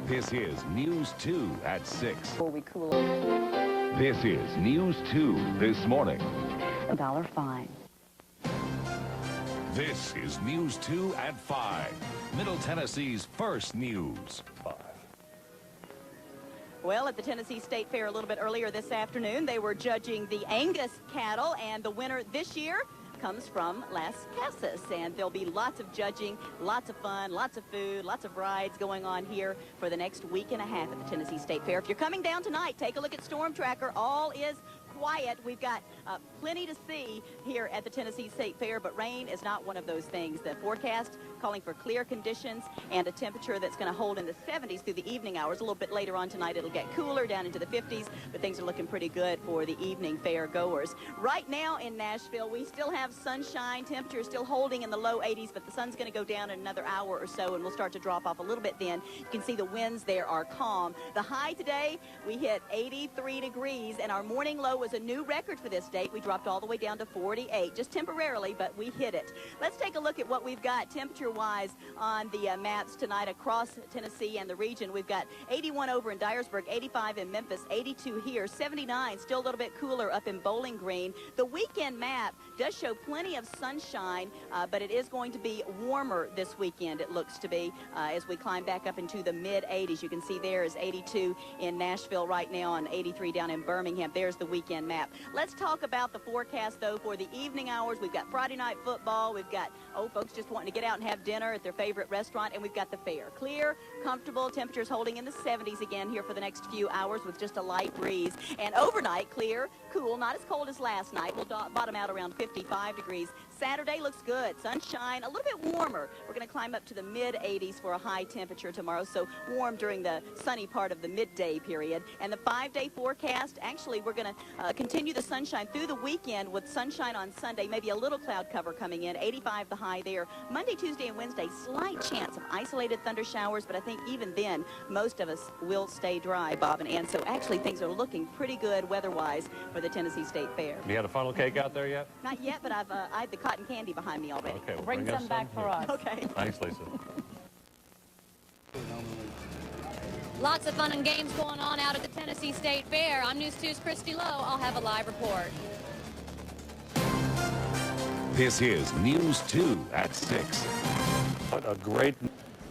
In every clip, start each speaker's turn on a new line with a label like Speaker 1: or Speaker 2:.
Speaker 1: This is News 2 at 6.
Speaker 2: Will we cool?
Speaker 1: This is News 2 this morning.
Speaker 2: $1 fine.
Speaker 1: This is News 2 at 5. Middle Tennessee's first news.
Speaker 3: Well, at the Tennessee State Fair a little bit earlier this afternoon, they were judging the Angus cattle, and the winner this year comes from Las Casas, and there'll be lots of judging, lots of fun, lots of food, lots of rides going on here for the next week and a half at the Tennessee State Fair. If you're coming down tonight, take a look at Storm Tracker. All is quiet. We've got plenty to see here at the Tennessee State Fair, but rain is not one of those things. The forecast calling for clear conditions and a temperature that's going to hold in the 70s through the evening hours. A little bit later on tonight, it'll get cooler down into the 50s, but things are looking pretty good for the evening fair goers. Right now in Nashville, we still have sunshine. Temperature is still holding in the low 80s, but the sun's going to go down in another hour or so, and we'll start to drop off a little bit then. You can see the winds there are calm. The high today, we hit 83 degrees, and our morning low was a new record for this date. We dropped all the way down to 48, just temporarily, but we hit it. Let's take a look at what we've got temperature-wise on the maps tonight across Tennessee and the region. We've got 81 over in Dyersburg, 85 in Memphis, 82 here, 79, still a little bit cooler up in Bowling Green. The weekend map does show plenty of sunshine, but it is going to be warmer this weekend, it looks to be, as we climb back up into the mid-80s. You can see there is 82 in Nashville right now and 83 down in Birmingham. There's the weekend map. Let's talk about the forecast, though, for the evening hours. We've got Friday night football. We've got, folks just wanting to get out and have dinner at their favorite restaurant, and we've got the fair. Clear, comfortable, temperatures holding in the 70s again here for the next few hours with just a light breeze. And overnight, clear, cool, not as cold as last night. We'll bottom out around 55 degrees. Saturday looks good. Sunshine, a little bit warmer. We're going to climb up to the mid-80s for a high temperature tomorrow, so warm during the sunny part of the midday period. And the 5-day forecast, actually, we're going to continue the sunshine through the weekend with sunshine on Sunday, maybe a little cloud cover coming in, 85 the high there. Monday, Tuesday, and Wednesday, slight chance of isolated thunder showers, but I think even then, most of us will stay dry, Bob and Ann. So actually, things are looking pretty good weather-wise for the Tennessee State Fair.
Speaker 4: You had a funnel cake out there yet?
Speaker 3: Not yet, but I had the cotton candy behind me already.
Speaker 4: Okay, well,
Speaker 2: Bring some back for us.
Speaker 3: Okay.
Speaker 4: Thanks, Lisa.
Speaker 5: Lots of fun and games going on out at the Tennessee State Fair. I'm News 2's Christy Lowe. I'll have a live report.
Speaker 1: This is News 2 at 6.
Speaker 6: What a great...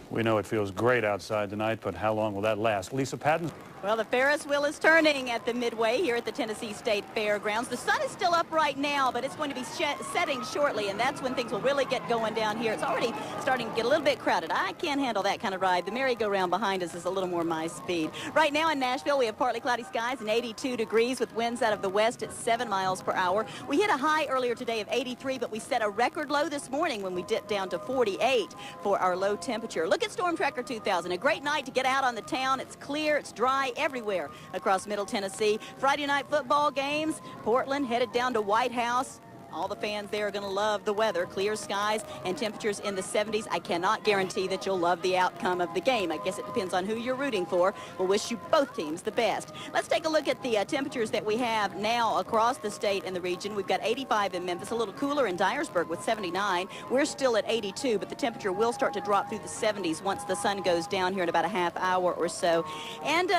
Speaker 6: We know it feels great outside tonight, but how long will that last? Lisa Patton.
Speaker 3: Well, the Ferris wheel is turning at the Midway here at the Tennessee State Fairgrounds. The sun is still up right now, but it's going to be setting shortly, and that's when things will really get going down here. It's already starting to get a little bit crowded. I can't handle that kind of ride. The merry-go-round behind us is a little more my speed. Right now in Nashville, we have partly cloudy skies and 82 degrees with winds out of the west at 7 miles per hour. We hit a high earlier today of 83, but we set a record low this morning when we dipped down to 48 for our low temperature. Look at Storm Tracker 2000. A great night to get out on the town. It's clear, it's dry everywhere across Middle Tennessee. Friday night football games. Portland headed down to White House. All the fans there are going to love the weather. Clear skies and temperatures in the 70s. I cannot guarantee that you'll love the outcome of the game. I guess it depends on who you're rooting for. We'll wish you both teams the best. Let's take a look at the temperatures that we have now across the state and the region. We've got 85 in Memphis, a little cooler in Dyersburg with 79. We're still at 82, but the temperature will start to drop through the 70s once the sun goes down here in about a half hour or so. And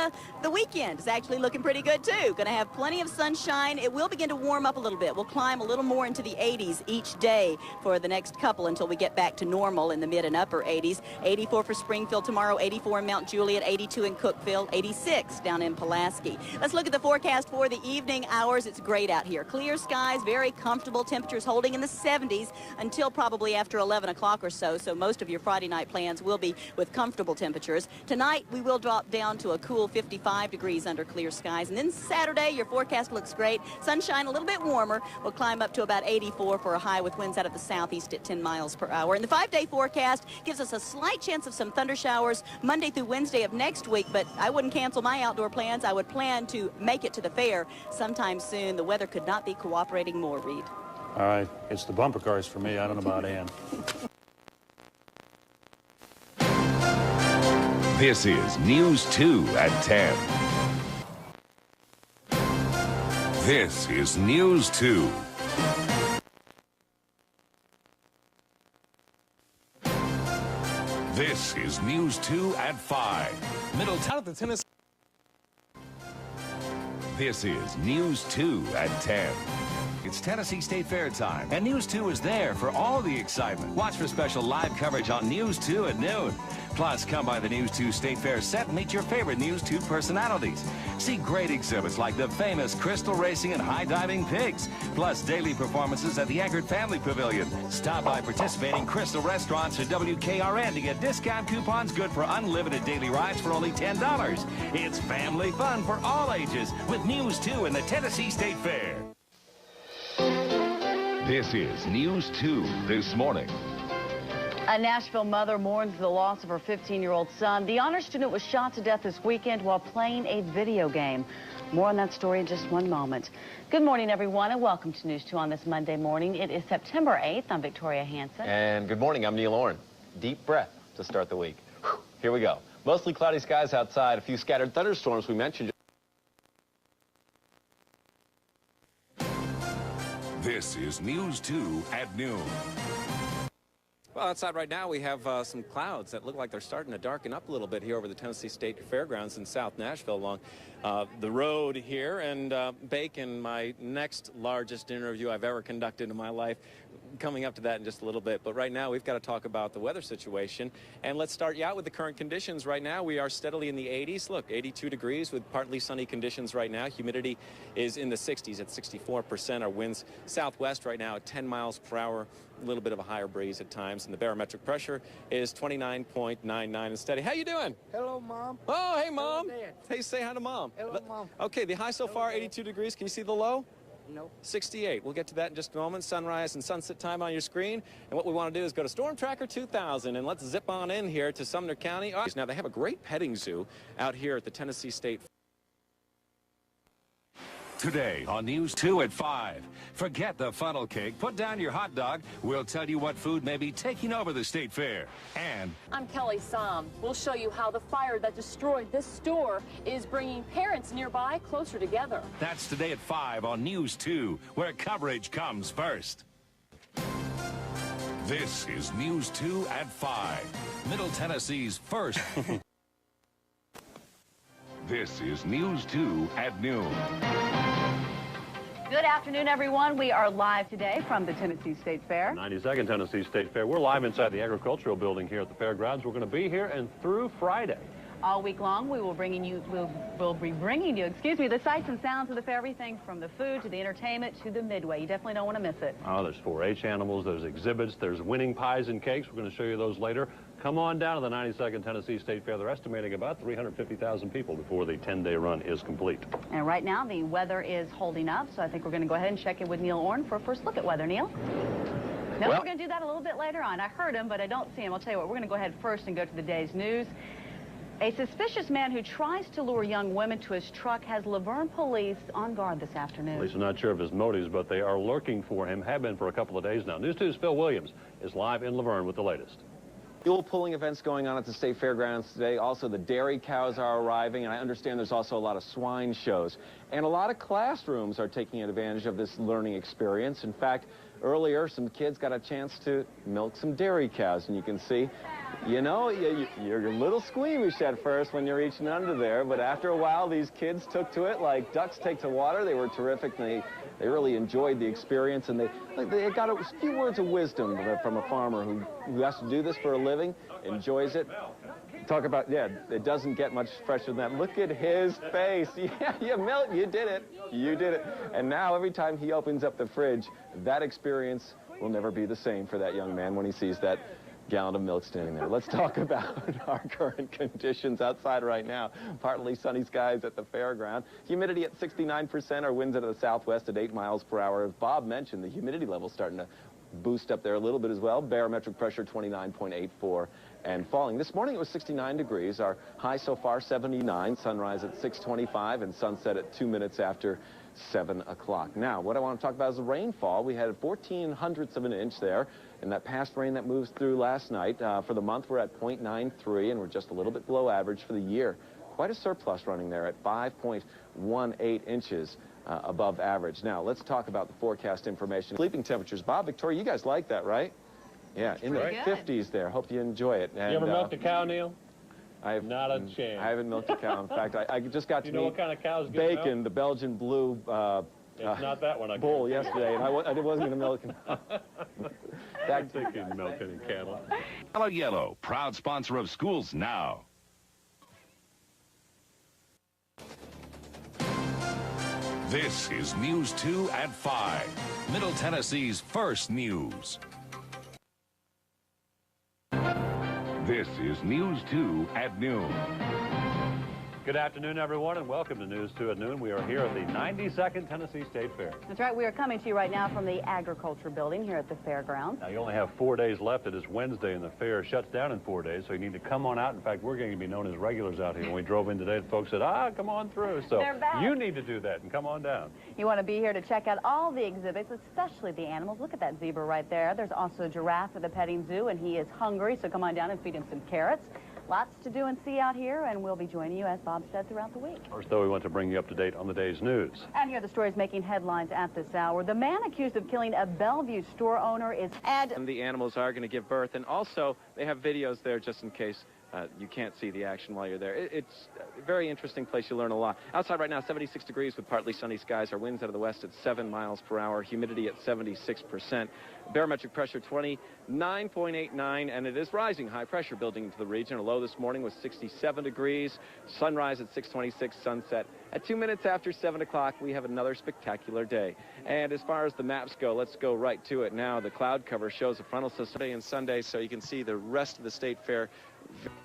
Speaker 3: the weekend is actually looking pretty good, too. Going to have plenty of sunshine. It will begin to warm up a little bit. We'll climb a little more into the 80s each day for the next couple until we get back to normal in the mid and upper 80s. 84 for Springfield tomorrow, 84 in Mount Juliet, 82 in Cookeville, 86 down in Pulaski. Let's look at the forecast for the evening hours. It's great out here. Clear skies, very comfortable temperatures holding in the 70s until probably after 11 o'clock or so. So most of your Friday night plans will be with comfortable temperatures. Tonight we will drop down to a cool 55 degrees under clear skies. And then Saturday, your forecast looks great. Sunshine a little bit warmer. We'll climb up to about 84 for a high with winds out of the southeast at 10 miles per hour. And the 5-day forecast gives us a slight chance of some thunder showers Monday through Wednesday of next week, but I wouldn't cancel my outdoor plans. I would plan to make it to the fair sometime soon. The weather could not be cooperating more, Reed.
Speaker 6: All right, it's the bumper cars for me. I don't know about Ann.
Speaker 1: This is News 2 at 10. This is News 2. This is News 2 at 5. Middle Tennessee. This is News 2 at 10. It's Tennessee State Fair time, and News 2 is there for all the excitement. Watch for special live coverage on News 2 at noon. Plus, come by the News 2 State Fair set and meet your favorite News 2 personalities. See great exhibits like the famous crystal racing and high-diving pigs, plus daily performances at the Eckert Family Pavilion. Stop by participating Crystal restaurants at WKRN to get discount coupons good for unlimited daily rides for only $10. It's family fun for all ages with News 2 in the Tennessee State Fair. This is News 2 this morning.
Speaker 2: A Nashville mother mourns the loss of her 15-year-old son. The honor student was shot to death this weekend while playing a video game. More on that story in just one moment. Good morning, everyone, and welcome to News 2 on this Monday morning. It is September 8th. I'm Victoria Hansen.
Speaker 4: And good morning. I'm Neil Orrin. Deep breath to start the week. Whew, here we go. Mostly cloudy skies outside. A few scattered thunderstorms we mentioned.
Speaker 1: This is News 2 at noon.
Speaker 7: Well, outside right now we have some clouds that look like they're starting to darken up a little bit here over the Tennessee State Fairgrounds in South Nashville along the road here. And Bacon, my next largest interview I've ever conducted in my life, coming up to that in just a little bit. But right now we've got to talk about the weather situation. And let's start you out with the current conditions. Right now we are steadily in the 80s. Look, 82 degrees with partly sunny conditions right now. Humidity is in the 60s at 64%. Our winds southwest right now at 10 miles per hour. A little bit of a higher breeze at times, and the barometric pressure is 29.99 and steady. How you doing?
Speaker 8: Hello, Mom.
Speaker 7: Oh, hey, Mom.
Speaker 8: Hello, Dad.
Speaker 7: Hey, say hi to Mom.
Speaker 8: Hello, Mom.
Speaker 7: Okay, the high so far, 82 degrees. Can you see the low?
Speaker 8: Nope.
Speaker 7: 68. We'll get to that in just a moment. Sunrise and sunset time on your screen. And what we want to do is go to Storm Tracker 2000, and let's zip on in here to Sumner County. Now, they have a great petting zoo out here at the Tennessee State.
Speaker 1: Today on News 2 at 5. Forget the funnel cake. Put down your hot dog. We'll tell you what food may be taking over the state fair. And
Speaker 9: I'm Kelly Som. We'll show you how the fire that destroyed this store is bringing parents nearby closer together.
Speaker 1: that's today at 5 on News 2, where coverage comes first. This is News 2 at 5. Middle Tennessee's first. This is News 2 at noon.
Speaker 2: Good afternoon, everyone. We are live today from the Tennessee State Fair.
Speaker 6: 92nd Tennessee State Fair. We're live inside the agricultural building here at the fairgrounds. We're going to be here and through Friday.
Speaker 2: All week long, we'll be bringing you, the sights and sounds of the fair, everything from the food to the entertainment to the midway. You definitely don't want to miss it.
Speaker 6: Oh, there's 4-H animals, there's exhibits, there's winning pies and cakes. We're going to show you those later. Come on down to the 92nd Tennessee State Fair. They're estimating about 350,000 people before the 10-day run is complete.
Speaker 2: And right now, the weather is holding up, so I think we're going to go ahead and check in with Neil Orrin for a first look at weather. Neil? No, we're going to do that a little bit later on. I heard him, but I don't see him. I'll tell you what, we're going to go ahead first and go to the day's news. A suspicious man who tries to lure young women to his truck has Laverne police on guard this afternoon.
Speaker 6: Police are not sure of his motives, but they are lurking for him, have been for a couple of days now. News 2's Phil Williams is live in Laverne with the latest.
Speaker 4: Mule pulling events going on at the State Fairgrounds today. Also, the dairy cows are arriving, and I understand there's also a lot of swine shows. And a lot of classrooms are taking advantage of this learning experience. In fact, earlier, some kids got a chance to milk some dairy cows, and you can see, you know, you're a little squeamish at first when you're reaching under there, but after a while, these kids took to it like ducks take to water. They were terrific. They really enjoyed the experience, and they got a few words of wisdom from a farmer who has to do this for a living, enjoys it. Talk about, yeah, it doesn't get much fresher than that. Look at his face. Yeah, you did it. You did it. And now every time he opens up the fridge, that experience will never be the same for that young man when he sees that gallon of milk standing there. Let's talk about our current conditions outside right now. Partly sunny skies at the fairground. Humidity at 69%. Our winds out of the southwest at 8 miles per hour. As Bob mentioned, the humidity level starting to boost up there a little bit as well. Barometric pressure 29.84 and falling. This morning it was 69 degrees. Our high so far 79. Sunrise at 6:25 and sunset at 2 minutes after 7 o'clock. Now, what I want to talk about is the rainfall. We had 14/100ths of an inch there. And that past rain that moves through last night, for the month, we're at 0.93, and we're just a little bit below average for the year. Quite a surplus running there at 5.18 inches above average. Now, let's talk about the forecast information. Sleeping temperatures. Bob, Victoria, you guys like that, right? Yeah, in the
Speaker 2: Pretty good.
Speaker 4: 50s there. Hope you enjoy it. And,
Speaker 6: You ever milked a cow, Neil? Not a chance.
Speaker 4: I haven't milked a cow. In fact, I just got to
Speaker 6: know
Speaker 4: meet
Speaker 6: what kind of cows get
Speaker 4: Bacon,
Speaker 6: milked?
Speaker 4: the Belgian blue
Speaker 6: It's not that one.
Speaker 4: bull yesterday, and I wasn't going to milk him.
Speaker 6: I don't think you'd milk any cattle.
Speaker 1: Mellow Yellow, proud sponsor of Schools Now. This is News 2 at 5, Middle Tennessee's first news. This is News 2 at noon.
Speaker 6: Good afternoon, everyone, and welcome to News 2 at noon. We are here at the 92nd Tennessee State Fair.
Speaker 2: That's right. We are coming to you right now from the Agriculture Building here at the fairgrounds.
Speaker 6: Now, you only have 4 days left. It is Wednesday, and the fair shuts down in 4 days, so you need to come on out. In fact, we're going to be known as regulars out here. When we drove in today, the folks said, come on through. So
Speaker 2: They're back.
Speaker 6: you need to do that and come on down.
Speaker 2: You want to be here to check out all the exhibits, especially the animals. Look at that zebra right there. There's also a giraffe at the petting zoo, and he is hungry, so come on down and feed him some carrots. Lots to do and see out here, and we'll be joining you, as Bob said, throughout the week.
Speaker 6: First, though, we want to bring you up to date on the day's news.
Speaker 2: And here are the stories making headlines at this hour. The man accused of killing a Bellevue store owner is
Speaker 4: And the animals are going to give birth, and also they have videos there just in case you can't see the action while you're there. It's a very interesting place. You learn a lot. Outside right now, 76 degrees with partly sunny skies. Our winds out of the west at 7 miles per hour. Humidity at 76%. Barometric pressure 29.89, and it is rising. High pressure building into the region. A low this morning was 67 degrees. Sunrise at 6:26, sunset at 2 minutes after 7 o'clock. We have another spectacular day. And as far as the maps go, let's go right to it now. The cloud cover shows a frontal system today and Sunday, so you can see the rest of the state fair.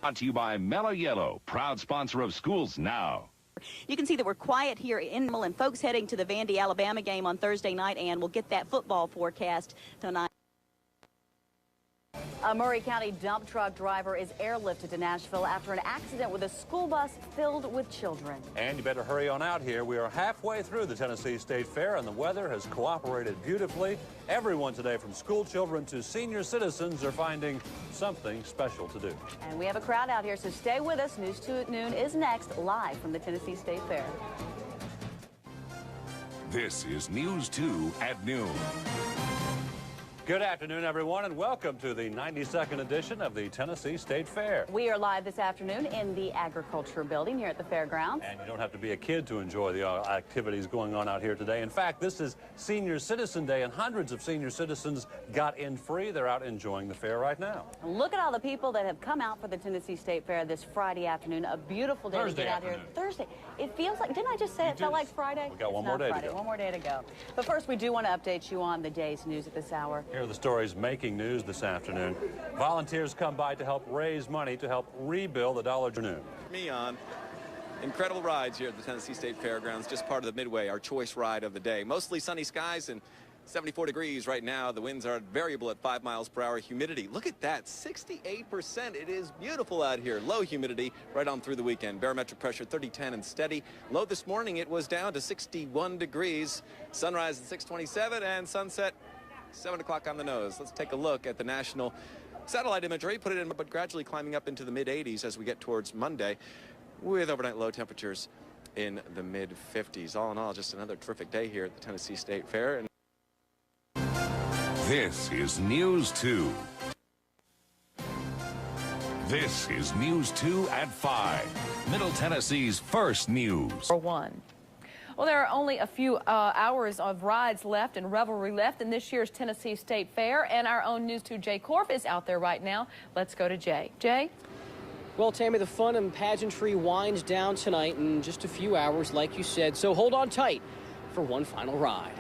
Speaker 1: Brought to you by Mellow Yellow, proud sponsor of Schools Now.
Speaker 3: You can see that we're quiet here in Mill, and folks heading to the Vandy, Alabama game on Thursday night, and we'll get that football forecast tonight.
Speaker 2: A Murray County dump truck driver is airlifted to Nashville after an accident with a school bus filled with children.
Speaker 6: And you better hurry on out here. We are halfway through the Tennessee State Fair, and the weather has cooperated beautifully. Everyone today, from school children to senior citizens, are finding something special to do.
Speaker 2: And we have a crowd out here, so stay with us. News 2 at noon is next, live from the Tennessee State Fair.
Speaker 1: This is News 2 at noon.
Speaker 6: Good afternoon, everyone, and welcome to the 92nd edition of the Tennessee State Fair.
Speaker 2: We are live this afternoon in the Agriculture Building here at the fairgrounds.
Speaker 6: And you don't have to be a kid to enjoy the activities going on out here today. In fact, this is Senior Citizen Day, and hundreds of senior citizens got in free. They're out enjoying the fair right now.
Speaker 2: Look at all the people that have come out for the Tennessee State Fair this Friday afternoon. A beautiful day
Speaker 6: Thursday
Speaker 2: to get out
Speaker 6: afternoon.
Speaker 2: here. Thursday. It feels like, didn't I just say it felt like Friday?
Speaker 6: We got
Speaker 2: It's
Speaker 6: one more
Speaker 2: not
Speaker 6: day to
Speaker 2: Friday,
Speaker 6: go.
Speaker 2: One more day to go. But first, we do want to update you on the day's news at this hour.
Speaker 6: Here are the stories making news this afternoon. Volunteers come by to help raise money to help rebuild the Dollar Tree.
Speaker 7: Me on incredible rides here at the Tennessee State Fairgrounds, just part of the Midway, our choice ride of the day. Mostly sunny skies and 74 degrees right now. The winds are variable at 5 miles per hour. Humidity, look at that, 68%. It is beautiful out here. Low humidity right on through the weekend. Barometric pressure 30-10 and steady. Low this morning, it was down to 61 degrees. Sunrise at 6:27 and sunset 7 o'clock on the nose. Let's take a look at the national satellite imagery. Put it in, but gradually climbing up into the mid-80s as we get towards Monday, with overnight low temperatures in the mid-50s. All in all, just another terrific day here at the Tennessee State Fair. And
Speaker 1: This is News 2. This is News 2 at 5, Middle Tennessee's first news.
Speaker 9: Well, there are only a few hours of rides left and revelry left in this year's Tennessee State Fair, and our own News 2 Jay Korf is out there right now. Let's go to Jay. Jay?
Speaker 8: Well, Tammy, the fun and pageantry winds down tonight in just a few hours, like you said, so hold on tight for one final ride.